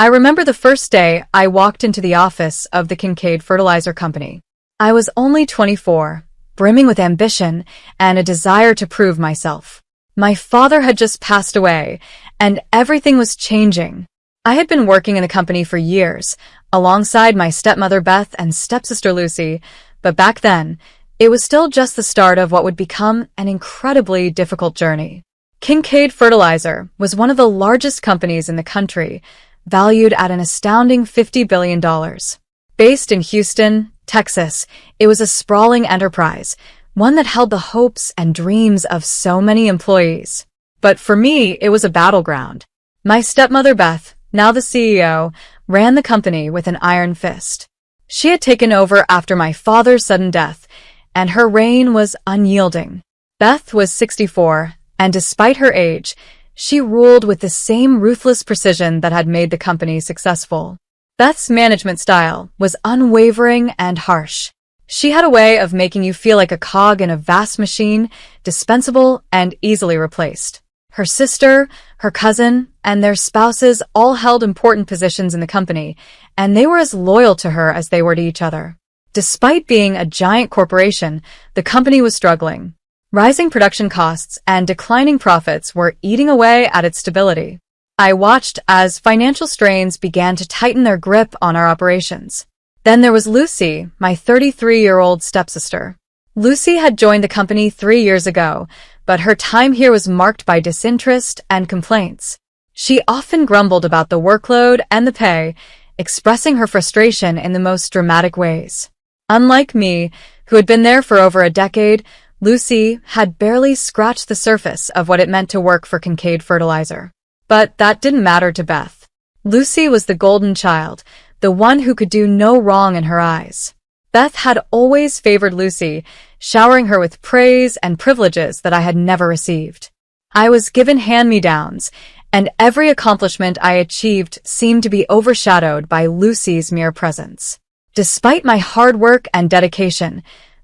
I remember the first day I walked into the office of the Kincaid Fertilizer Company. I was only 24, brimming with ambition and a desire to prove myself. My father had just passed away, and everything was changing. I had been working in the company for years, alongside my stepmother Beth and stepsister Lucy, but back then, it was still just the start of what would become an incredibly difficult journey. Kincaid Fertilizer was one of the largest companies in the country, valued at an astounding $50 billion. Based in Houston, Texas, it was a sprawling enterprise, one that held the hopes and dreams of so many employees. But for me, it was a battleground. My stepmother Beth, now the CEO, ran the company with an iron fist. She had taken over after my father's sudden death, and her reign was unyielding. Beth was 64, and despite her age, she ruled with the same ruthless precision that had made the company successful. Beth's management style was unwavering and harsh. She had a way of making you feel like a cog in a vast machine, dispensable and easily replaced. Her sister, her cousin, and their spouses all held important positions in the company, and they were as loyal to her as they were to each other. Despite being a giant corporation, the company was struggling. Rising production costs and declining profits were eating away at its stability. I watched as financial strains began to tighten their grip on our operations. Then there was Lucy, my 33-year-old stepsister. Lucy had joined the company 3 years ago, but her time here was marked by disinterest and complaints. She often grumbled about the workload and the pay, expressing her frustration in the most dramatic ways. Unlike me, who had been there for over a decade, Lucy had barely scratched the surface of what it meant to work for Kincaid Fertilizer. But that didn't matter to Beth. Lucy was the golden child, the one who could do no wrong in her eyes. Beth had always favored Lucy, showering her with praise and privileges that I had never received. I was given hand-me-downs, and every accomplishment I achieved seemed to be overshadowed by Lucy's mere presence. Despite my hard work and dedication,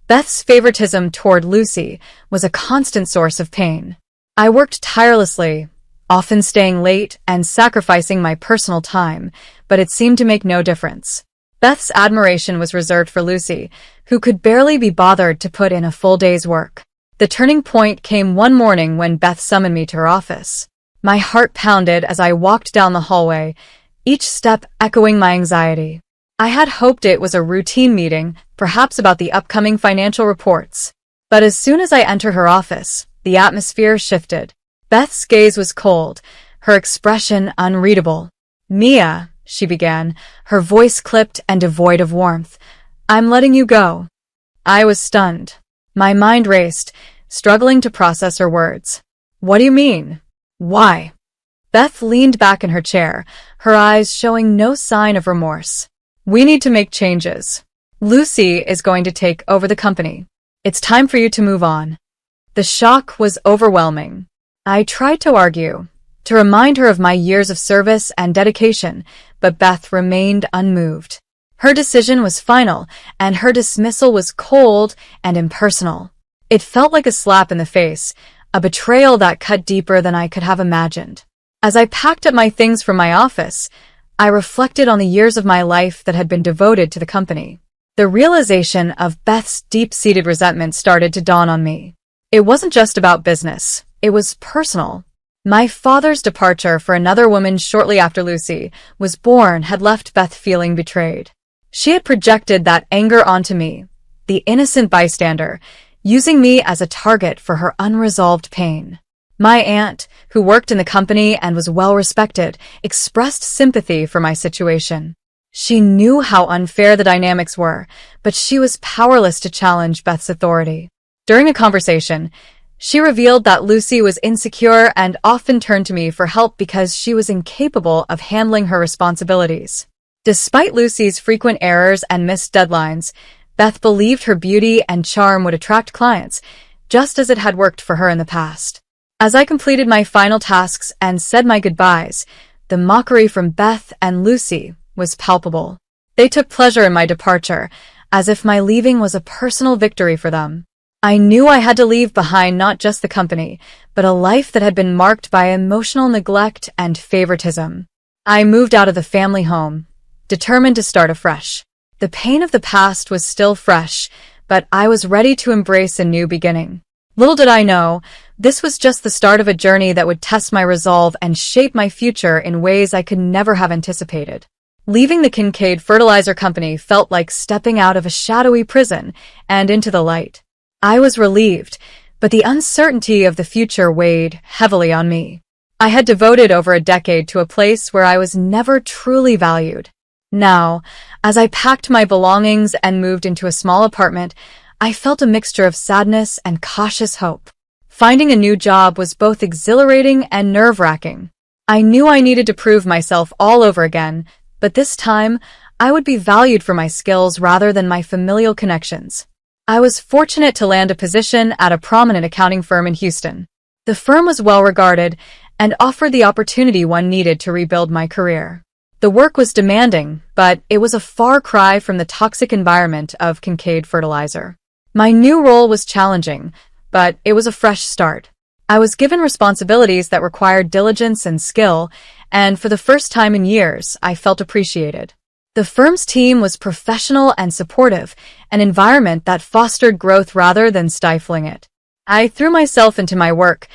Beth's favoritism toward Lucy was a constant source of pain. I worked tirelessly, often staying late and sacrificing my personal time, but it seemed to make no difference. Beth's admiration was reserved for Lucy, who could barely be bothered to put in a full day's work. The turning point came one morning when Beth summoned me to her office. My heart pounded as I walked down the hallway, each step echoing my anxiety. I had hoped it was a routine meeting, perhaps about the upcoming financial reports. But as soon as I entered her office, the atmosphere shifted. Beth's gaze was cold, her expression unreadable. "Mia," she began, her voice clipped and devoid of warmth, "I'm letting you go." I was stunned. My mind raced, struggling to process her words. "What do you mean? Why?" Beth leaned back in her chair, her eyes showing no sign of remorse. "We need to make changes. Lucy is going to take over the company. It's time for you to move on." The shock was overwhelming. I tried to argue, to remind her of my years of service and dedication, but Beth remained unmoved. Her decision was final, and her dismissal was cold and impersonal. It felt like a slap in the face, a betrayal that cut deeper than I could have imagined. As I packed up my things from my office, I reflected on the years of my life that had been devoted to the company. The realization of Beth's deep-seated resentment started to dawn on me. It wasn't just about business, it was personal. My father's departure for another woman shortly after Lucy was born had left Beth feeling betrayed. She had projected that anger onto me, the innocent bystander, using me as a target for her unresolved pain. My aunt, who worked in the company and was well-respected, expressed sympathy for my situation. She knew how unfair the dynamics were, but she was powerless to challenge Beth's authority. During a conversation, she revealed that Lucy was insecure and often turned to me for help because she was incapable of handling her responsibilities. Despite Lucy's frequent errors and missed deadlines, Beth believed her beauty and charm would attract clients, just as it had worked for her in the past. As I completed my final tasks and said my goodbyes, the mockery from Beth and Lucy was palpable. They took pleasure in my departure, as if my leaving was a personal victory for them. I knew I had to leave behind not just the company, but a life that had been marked by emotional neglect and favoritism. I moved out of the family home, determined to start afresh. The pain of the past was still fresh, but I was ready to embrace a new beginning. Little did I know, this was just the start of a journey that would test my resolve and shape my future in ways I could never have anticipated. Leaving the Kincaid Fertilizer Company felt like stepping out of a shadowy prison and into the light. I was relieved, but the uncertainty of the future weighed heavily on me. I had devoted over a decade to a place where I was never truly valued. Now, as I packed my belongings and moved into a small apartment, I felt a mixture of sadness and cautious hope. Finding a new job was both exhilarating and nerve-wracking. I knew I needed to prove myself all over again, but this time, I would be valued for my skills rather than my familial connections. I was fortunate to land a position at a prominent accounting firm in Houston. The firm was well-regarded and offered the opportunity one needed to rebuild my career. The work was demanding, but it was a far cry from the toxic environment of Kincaid Fertilizer. My new role was challenging, but it was a fresh start. I was given responsibilities that required diligence and skill, and for the first time in years, I felt appreciated. The firm's team was professional and supportive, an environment that fostered growth rather than stifling it. I threw myself into my work,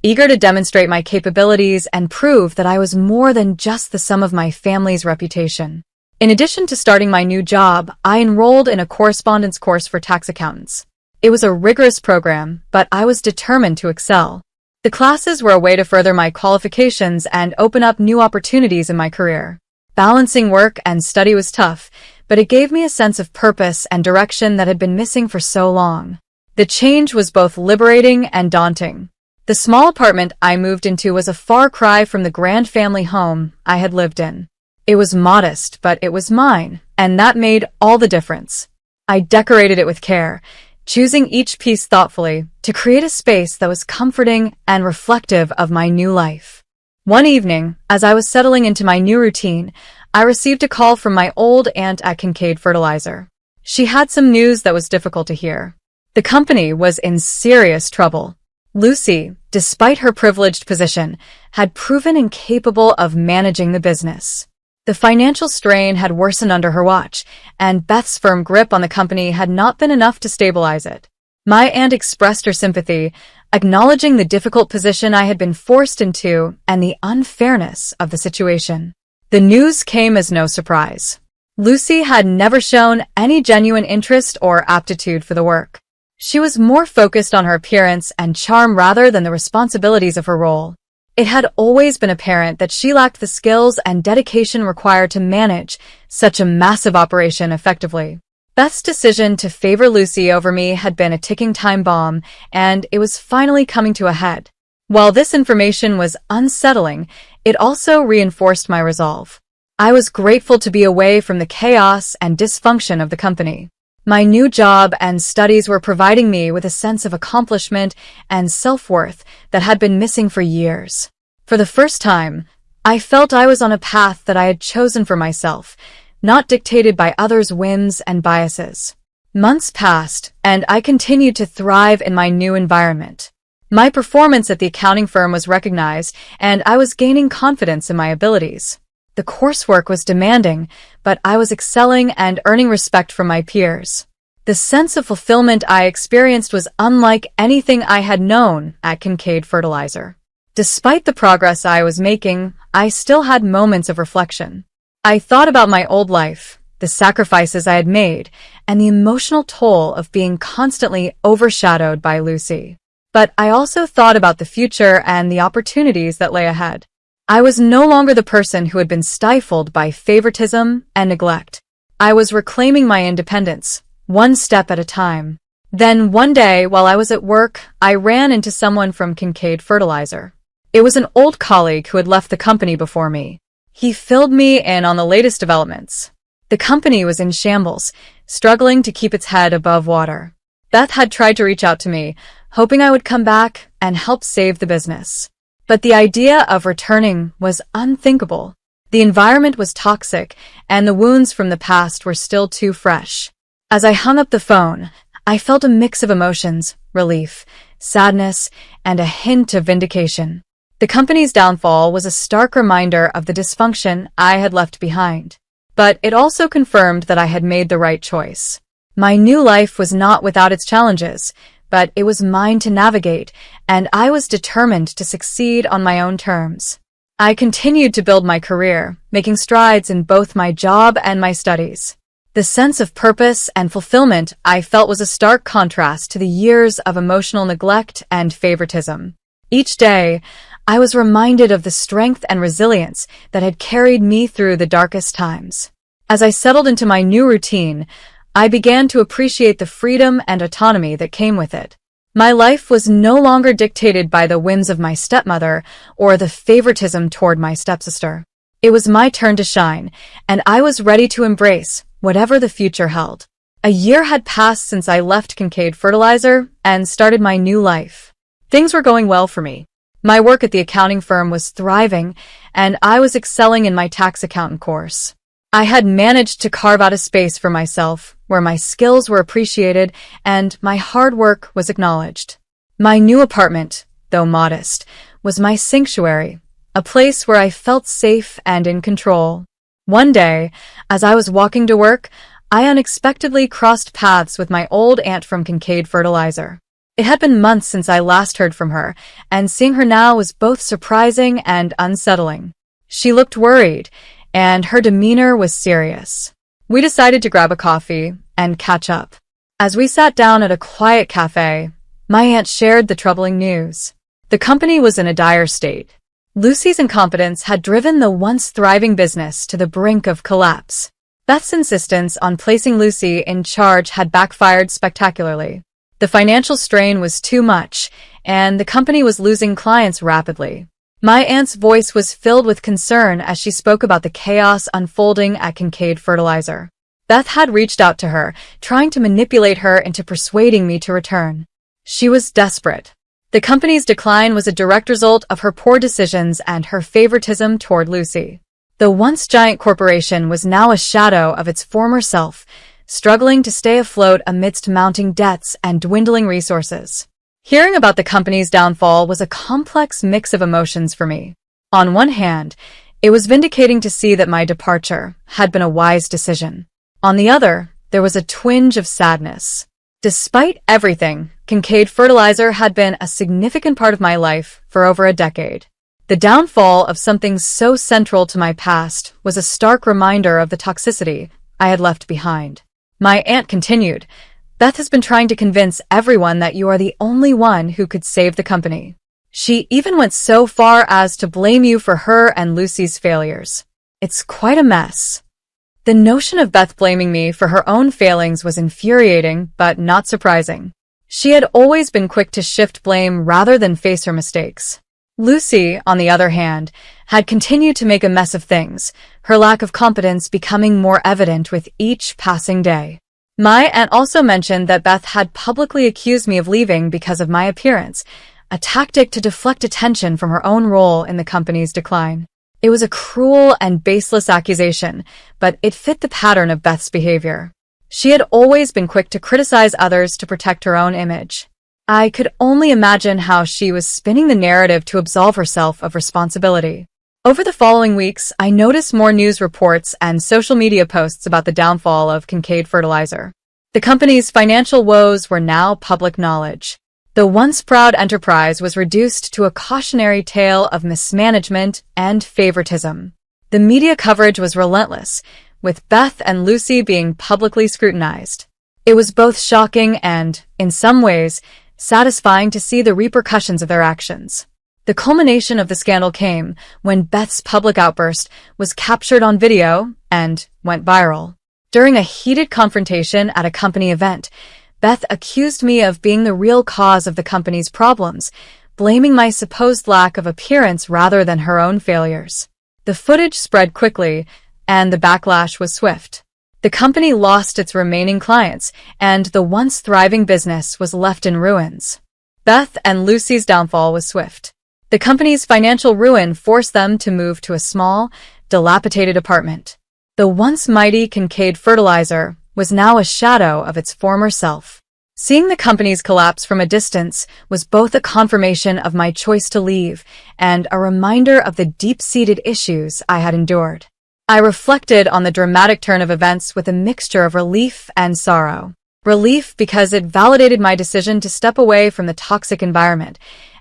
eager to demonstrate my capabilities and prove that I was more than just the sum of my family's reputation. In addition to starting my new job, I enrolled in a correspondence course for tax accountants. It was a rigorous program, but I was determined to excel. The classes were a way to further my qualifications and open up new opportunities in my career. Balancing work and study was tough, but it gave me a sense of purpose and direction that had been missing for so long. The change was both liberating and daunting. The small apartment I moved into was a far cry from the grand family home I had lived in. It was modest, but it was mine, and that made all the difference. I decorated it with care, choosing each piece thoughtfully to create a space that was comforting and reflective of my new life. One evening, as I was settling into my new routine, I received a call from my old aunt at Kincaid Fertilizer. She had some news that was difficult to hear. The company was in serious trouble. Lucy, despite her privileged position, had proven incapable of managing the business. The financial strain had worsened under her watch, and Beth's firm grip on the company had not been enough to stabilize it. My aunt expressed her sympathy, acknowledging the difficult position I had been forced into and the unfairness of the situation. The news came as no surprise. Lucy had never shown any genuine interest or aptitude for the work. She was more focused on her appearance and charm rather than the responsibilities of her role. It had always been apparent that she lacked the skills and dedication required to manage such a massive operation effectively. Beth's decision to favor Lucy over me had been a ticking time bomb, and it was finally coming to a head. While this information was unsettling, it also reinforced my resolve. I was grateful to be away from the chaos and dysfunction of the company. My new job and studies were providing me with a sense of accomplishment and self-worth that had been missing for years. For the first time, I felt I was on a path that I had chosen for myself, not dictated by others' whims and biases. Months passed, and I continued to thrive in my new environment. My performance at the accounting firm was recognized, and I was gaining confidence in my abilities. The coursework was demanding, but I was excelling and earning respect from my peers. The sense of fulfillment I experienced was unlike anything I had known at Kincaid Fertilizer. Despite the progress I was making, I still had moments of reflection. I thought about my old life, the sacrifices I had made, and the emotional toll of being constantly overshadowed by Lucy. But I also thought about the future and the opportunities that lay ahead. I was no longer the person who had been stifled by favoritism and neglect. I was reclaiming my independence, one step at a time. Then one day, while I was at work, I ran into someone from Kincaid Fertilizer. It was an old colleague who had left the company before me. He filled me in on the latest developments. The company was in shambles, struggling to keep its head above water. Beth had tried to reach out to me, hoping I would come back and help save the business. But the idea of returning was unthinkable. The environment was toxic, and the wounds from the past were still too fresh. As I hung up the phone, I felt a mix of emotions, relief, sadness, and a hint of vindication. The company's downfall was a stark reminder of the dysfunction I had left behind. But it also confirmed that I had made the right choice. My new life was not without its challenges, but it was mine to navigate, and I was determined to succeed on my own terms. I continued to build my career, making strides in both my job and my studies. The sense of purpose and fulfillment I felt was a stark contrast to the years of emotional neglect and favoritism. Each day, I was reminded of the strength and resilience that had carried me through the darkest times. As I settled into my new routine, I began to appreciate the freedom and autonomy that came with it. My life was no longer dictated by the whims of my stepmother or the favoritism toward my stepsister. It was my turn to shine, and I was ready to embrace whatever the future held. A year had passed since I left Kincaid Fertilizer and started my new life. Things were going well for me. My work at the accounting firm was thriving, and I was excelling in my tax accountant course. I had managed to carve out a space for myself where my skills were appreciated and my hard work was acknowledged. My new apartment, though modest, was my sanctuary, a place where I felt safe and in control. One day, as I was walking to work, I unexpectedly crossed paths with my old aunt from Kincaid Fertilizer. It had been months since I last heard from her, and seeing her now was both surprising and unsettling. She looked worried, and her demeanor was serious. We decided to grab a coffee and catch up. As we sat down at a quiet cafe, my aunt shared the troubling news. The company was in a dire state. Lucy's incompetence had driven the once thriving business to the brink of collapse. Beth's insistence on placing Lucy in charge had backfired spectacularly. The financial strain was too much, and the company was losing clients rapidly. My aunt's voice was filled with concern as she spoke about the chaos unfolding at Kincaid Fertilizer. Beth had reached out to her, trying to manipulate her into persuading me to return. She was desperate. The company's decline was a direct result of her poor decisions and her favoritism toward Lucy. The once giant corporation was now a shadow of its former self, struggling to stay afloat amidst mounting debts and dwindling resources. Hearing about the company's downfall was a complex mix of emotions for me. On one hand, it was vindicating to see that my departure had been a wise decision. On the other, there was a twinge of sadness. Despite everything, Kincaid Fertilizer had been a significant part of my life for over a decade. The downfall of something so central to my past was a stark reminder of the toxicity I had left behind. My aunt continued, "Beth has been trying to convince everyone that you are the only one who could save the company. She even went so far as to blame you for her and Lucy's failures. It's quite a mess." The notion of Beth blaming me for her own failings was infuriating, but not surprising. She had always been quick to shift blame rather than face her mistakes. Lucy, on the other hand, had continued to make a mess of things, her lack of competence becoming more evident with each passing day. My aunt also mentioned that Beth had publicly accused me of leaving because of my appearance, a tactic to deflect attention from her own role in the company's decline. It was a cruel and baseless accusation, but it fit the pattern of Beth's behavior. She had always been quick to criticize others to protect her own image. I could only imagine how she was spinning the narrative to absolve herself of responsibility. Over the following weeks, I noticed more news reports and social media posts about the downfall of Kincaid Fertilizer. The company's financial woes were now public knowledge. The once proud enterprise was reduced to a cautionary tale of mismanagement and favoritism. The media coverage was relentless, with Beth and Lucy being publicly scrutinized. It was both shocking and, in some ways, satisfying to see the repercussions of their actions. The culmination of the scandal came when Beth's public outburst was captured on video and went viral. During a heated confrontation at a company event, Beth accused me of being the real cause of the company's problems, blaming my supposed lack of appearance rather than her own failures. The footage spread quickly, and the backlash was swift. The company lost its remaining clients, and the once thriving business was left in ruins. Beth and Lucy's downfall was swift. The company's financial ruin forced them to move to a small, dilapidated apartment. The once mighty Kincaid Fertilizer was now a shadow of its former self. Seeing the company's collapse from a distance was both a confirmation of my choice to leave and a reminder of the deep-seated issues I had endured. I reflected on the dramatic turn of events with a mixture of relief and sorrow. Relief because it validated my decision to step away from the toxic environment,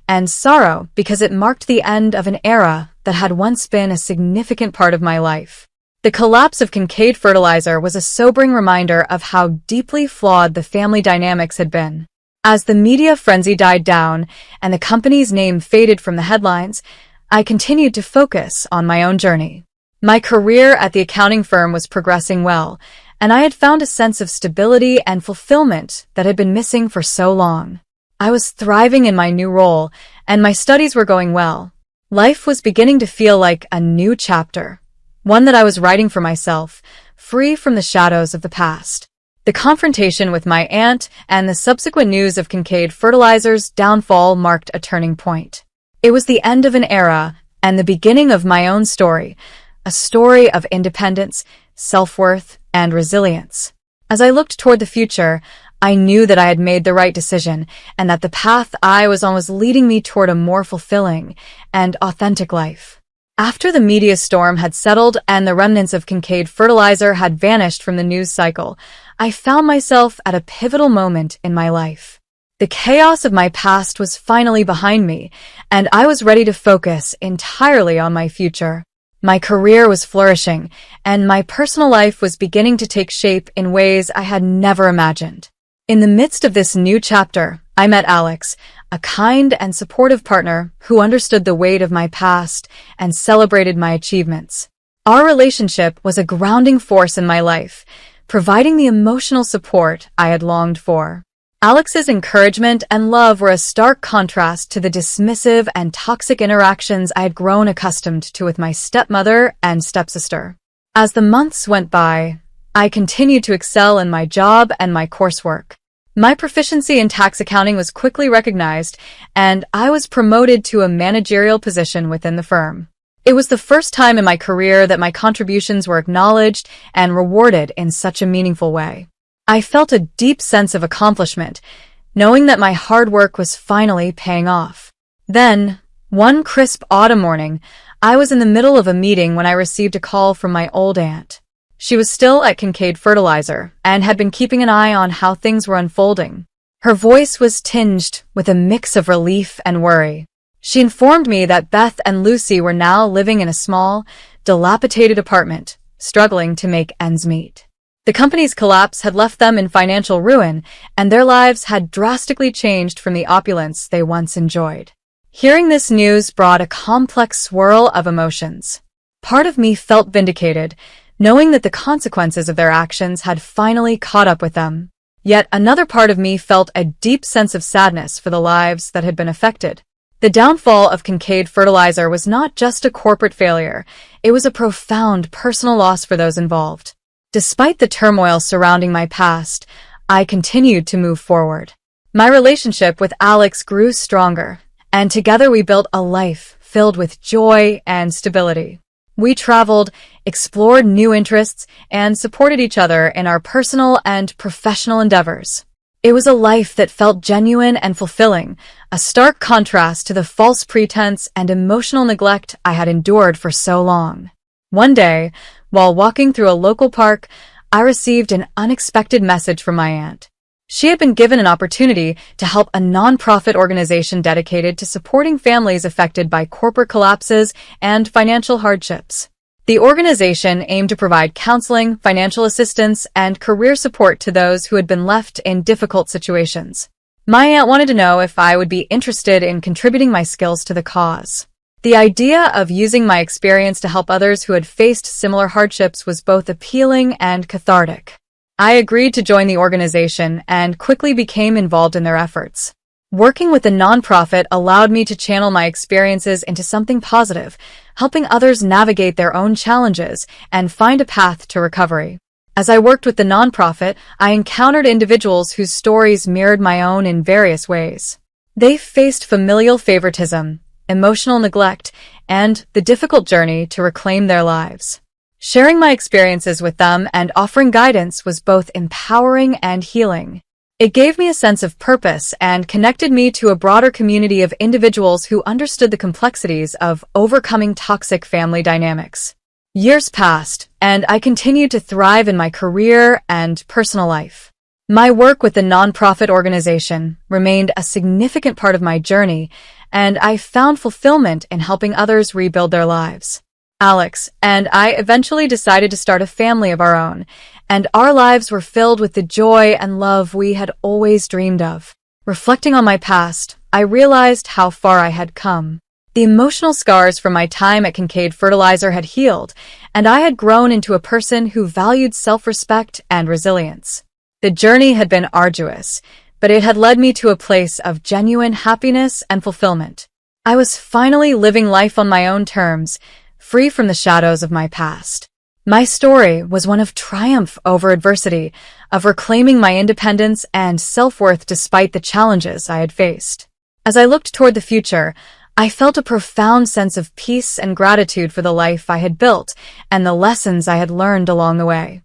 and sorrow because it marked the end of an era that had once been a significant part of my life. The collapse of Kincaid Fertilizer was a sobering reminder of how deeply flawed the family dynamics had been. As the media frenzy died down and the company's name faded from the headlines, I continued to focus on my own journey. My career at the accounting firm was progressing well, and I had found a sense of stability and fulfillment that had been missing for so long. I was thriving in my new role, and my studies were going well. Life was beginning to feel like a new chapter, one that I was writing for myself, free from the shadows of the past. The confrontation with my aunt and the subsequent news of Kincaid Fertilizer's downfall marked a turning point. It was the end of an era and the beginning of my own story, a story of independence, self-worth, and resilience. As I looked toward the future, I knew that I had made the right decision and that the path I was on was leading me toward a more fulfilling and authentic life. After the media storm had settled and the remnants of Kincaid Fertilizer had vanished from the news cycle, I found myself at a pivotal moment in my life. The chaos of my past was finally behind me, and I was ready to focus entirely on my future. My career was flourishing, and my personal life was beginning to take shape in ways I had never imagined. In the midst of this new chapter, I met Alex, a kind and supportive partner who understood the weight of my past and celebrated my achievements. Our relationship was a grounding force in my life, providing the emotional support I had longed for. Alex's encouragement and love were a stark contrast to the dismissive and toxic interactions I had grown accustomed to with my stepmother and stepsister. As the months went by, I continued to excel in my job and my coursework. My proficiency in tax accounting was quickly recognized, and I was promoted to a managerial position within the firm. It was the first time in my career that my contributions were acknowledged and rewarded in such a meaningful way. I felt a deep sense of accomplishment, knowing that my hard work was finally paying off. Then, one crisp autumn morning, I was in the middle of a meeting when I received a call from my old aunt. She was still at Kincaid Fertilizer and had been keeping an eye on how things were unfolding. Her voice was tinged with a mix of relief and worry. She informed me that Beth and Lucy were now living in a small, dilapidated apartment, struggling to make ends meet. The company's collapse had left them in financial ruin, and their lives had drastically changed from the opulence they once enjoyed. Hearing this news brought a complex swirl of emotions. Part of me felt vindicated, knowing that the consequences of their actions had finally caught up with them. Yet another part of me felt a deep sense of sadness for the lives that had been affected. The downfall of Kincaid Fertilizer was not just a corporate failure, it was a profound personal loss for those involved. Despite the turmoil surrounding my past, I continued to move forward. My relationship with Alex grew stronger, and together we built a life filled with joy and stability. We traveled, explored new interests, and supported each other in our personal and professional endeavors. It was a life that felt genuine and fulfilling, a stark contrast to the false pretense and emotional neglect I had endured for so long. One day, while walking through a local park, I received an unexpected message from my aunt. She had been given an opportunity to help a nonprofit organization dedicated to supporting families affected by corporate collapses and financial hardships. The organization aimed to provide counseling, financial assistance, and career support to those who had been left in difficult situations. My aunt wanted to know if I would be interested in contributing my skills to the cause. The idea of using my experience to help others who had faced similar hardships was both appealing and cathartic. I agreed to join the organization and quickly became involved in their efforts. Working with the nonprofit allowed me to channel my experiences into something positive, helping others navigate their own challenges and find a path to recovery. As I worked with the nonprofit, I encountered individuals whose stories mirrored my own in various ways. They faced familial favoritism, emotional neglect, and the difficult journey to reclaim their lives. Sharing my experiences with them and offering guidance was both empowering and healing. It gave me a sense of purpose and connected me to a broader community of individuals who understood the complexities of overcoming toxic family dynamics. Years passed, and I continued to thrive in my career and personal life. My work with the nonprofit organization remained a significant part of my journey, and I found fulfillment in helping others rebuild their lives. Alex and I eventually decided to start a family of our own, and our lives were filled with the joy and love we had always dreamed of. Reflecting on my past, I realized how far I had come. The emotional scars from my time at Kincaid Fertilizer had healed, and I had grown into a person who valued self-respect and resilience. The journey had been arduous, but it had led me to a place of genuine happiness and fulfillment. I was finally living life on my own terms, free from the shadows of my past. My story was one of triumph over adversity, of reclaiming my independence and self-worth despite the challenges I had faced. As I looked toward the future, I felt a profound sense of peace and gratitude for the life I had built and the lessons I had learned along the way.